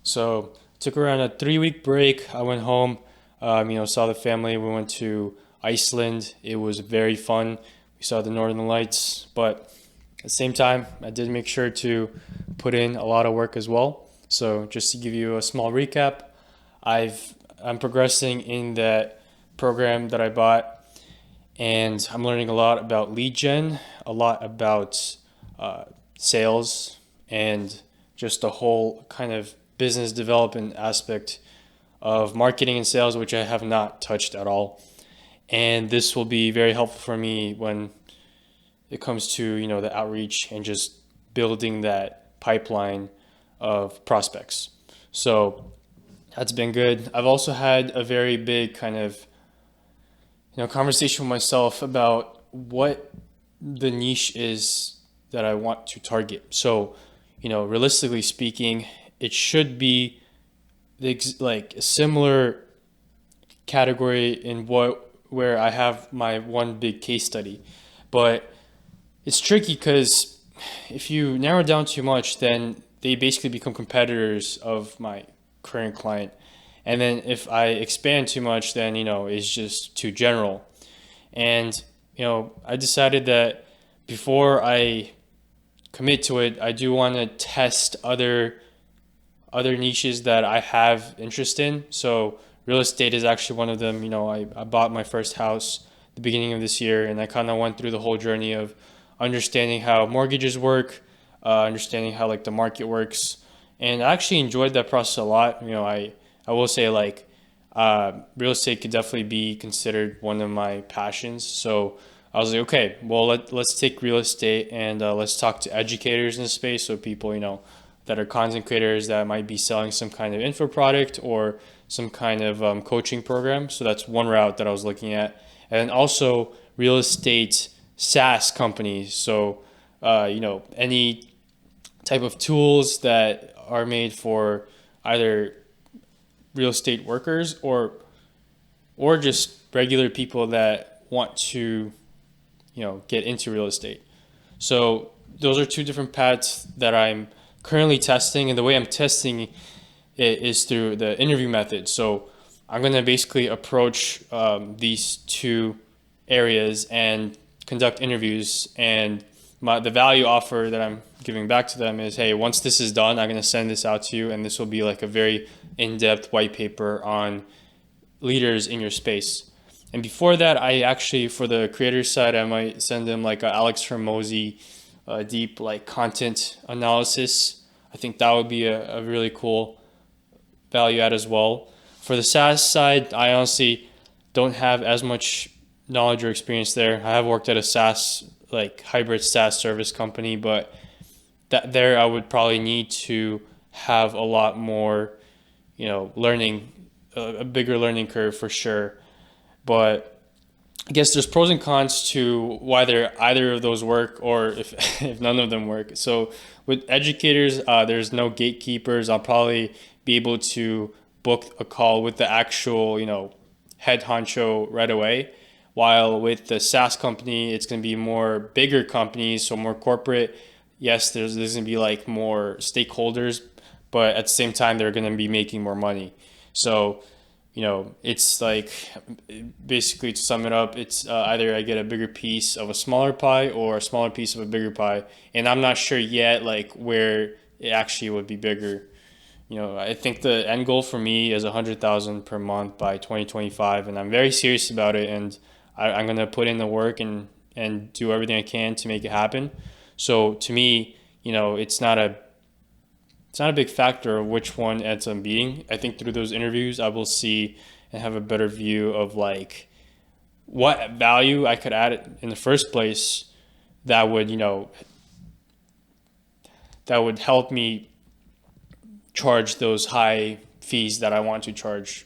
So took around a 3 week break. I went home, saw the family. We went to Iceland. It was very fun. We saw the Northern Lights, but at the same time, I did make sure to put in a lot of work as well. So just to give you a small recap, I'm progressing in that program that I bought, and I'm learning a lot about lead gen, a lot about uh, sales, and just the whole kind of business development aspect of marketing and sales, which I have not touched at all. And this will be very helpful for me when it comes to the outreach and just building that pipeline of prospects. So that's been good. I've also had a very big kind of conversation with myself about what the niche is that I want to target. So, realistically speaking, it should be like a similar category in what where I have my one big case study. But it's tricky because if you narrow it down too much, then they basically become competitors of my current client. And then if I expand too much, then it's just too general. And I decided that before I commit to it, I do want to test other niches that I have interest in. So real estate is actually one of them. I bought my first house at the beginning of this year, and I kind of went through the whole journey of understanding how mortgages work, understanding how like the market works, and I actually enjoyed that process a lot. I will say like real estate could definitely be considered one of my passions. So I was like, okay, well let's take real estate and let's talk to educators in the space. So people that are content creators that might be selling some kind of info product or some kind of coaching program. So that's one route that I was looking at, and also real estate SaaS companies. So any type of tools that are made for either real estate workers or just regular people that want to get into real estate. So those are two different paths that I'm currently testing, and the way I'm testing it is through the interview method. So I'm going to basically approach these two areas and conduct interviews, and the value offer that I'm giving back to them is, hey, once this is done, I'm going to send this out to you, and this will be like a very in-depth white paper on leaders in your space. And before that, I actually, for the creator side, I might send them like a Alex Hormozy deep like content analysis. I think that would be a really cool value add as well. For the SaaS side, I honestly don't have as much knowledge or experience there. I have worked at a SaaS, like hybrid SaaS service company, but that there I would probably need to have a lot more, learning, a bigger learning curve for sure. But I guess there's pros and cons to whether either of those work or if, if none of them work. So with educators, there's no gatekeepers. I'll probably be able to book a call with the actual, head honcho right away. While with the SaaS company, it's going to be more bigger companies, so more corporate. Yes, there's going to be like more stakeholders, but at the same time, they're going to be making more money. So it's like basically to sum it up, it's either I get a bigger piece of a smaller pie or a smaller piece of a bigger pie, and I'm not sure yet like where it actually would be bigger. I think the end goal for me is 100,000 per month by 2025, and I'm very serious about it, and I'm gonna put in the work and do everything I can to make it happen. So to me, it's not a big factor of which one ends up being. I think through those interviews, I will see and have a better view of like what value I could add in the first place that would, that would help me charge those high fees that I want to charge.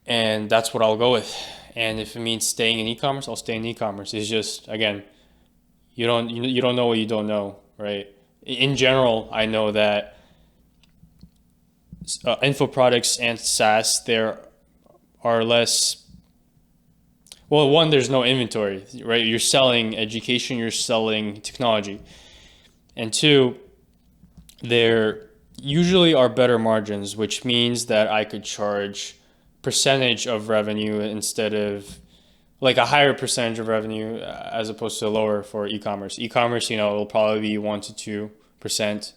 And that's what I'll go with. And if it means staying in e-commerce, I'll stay in e-commerce. It's just, again, you don't know what you don't know, right? In general, I know that info products and SaaS there are less. Well, one, there's no inventory, right? You're selling education, you're selling technology, and two, there usually are better margins, which means that I could charge percentage of revenue instead of like a higher percentage of revenue as opposed to lower for e-commerce. E-commerce, it'll probably be 1 to 2%,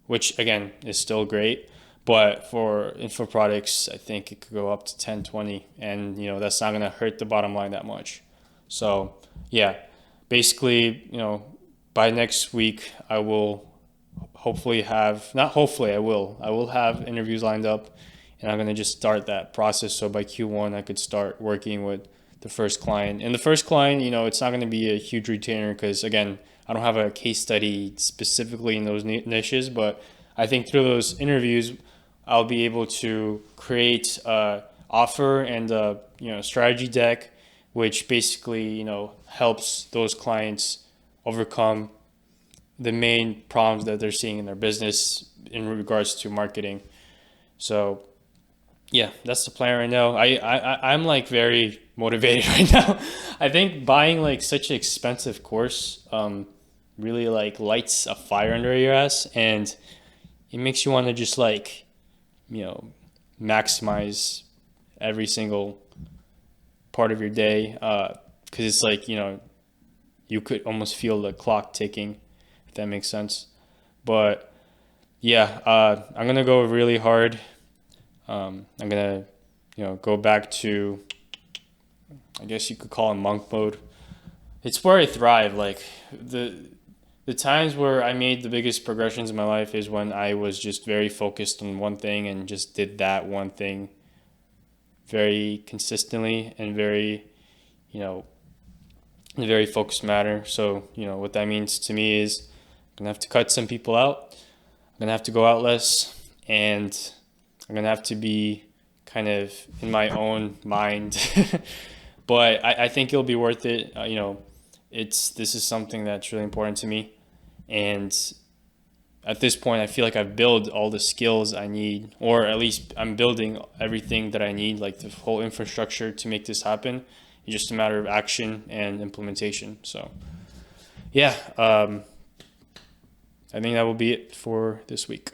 which again is still great. But for info products, I think it could go up to 10, 20, and that's not gonna hurt the bottom line that much. So yeah, basically, by next week I will hopefully have not hopefully I will have interviews lined up, and I'm gonna just start that process. So by Q1 I could start working with the first client. And the first client, it's not gonna be a huge retainer because again, I don't have a case study specifically in those niches, but I think through those interviews I'll be able to create a offer and a strategy deck, which basically helps those clients overcome the main problems that they're seeing in their business in regards to marketing. So yeah, that's the plan right now. I'm like very motivated right now. I think buying like such an expensive course really like lights a fire under your ass, and it makes you want to just like you know maximize every single part of your day, because it's like you could almost feel the clock ticking, if that makes sense. But yeah, I'm gonna go really hard. I'm gonna go back to, I guess you could call it monk mode. It's where I thrive. Like the times where I made the biggest progressions in my life is when I was just very focused on one thing and just did that one thing very consistently and very, you know, in a very focused manner. So, what that means to me is I'm gonna have to cut some people out. I'm gonna have to go out less, and I'm gonna have to be kind of in my own mind. But I think it'll be worth it. This is something that's really important to me, and at this point, I feel like I've built all the skills I need, or at least I'm building everything that I need, like the whole infrastructure to make this happen. It's just a matter of action and implementation. So, yeah, I think that will be it for this week.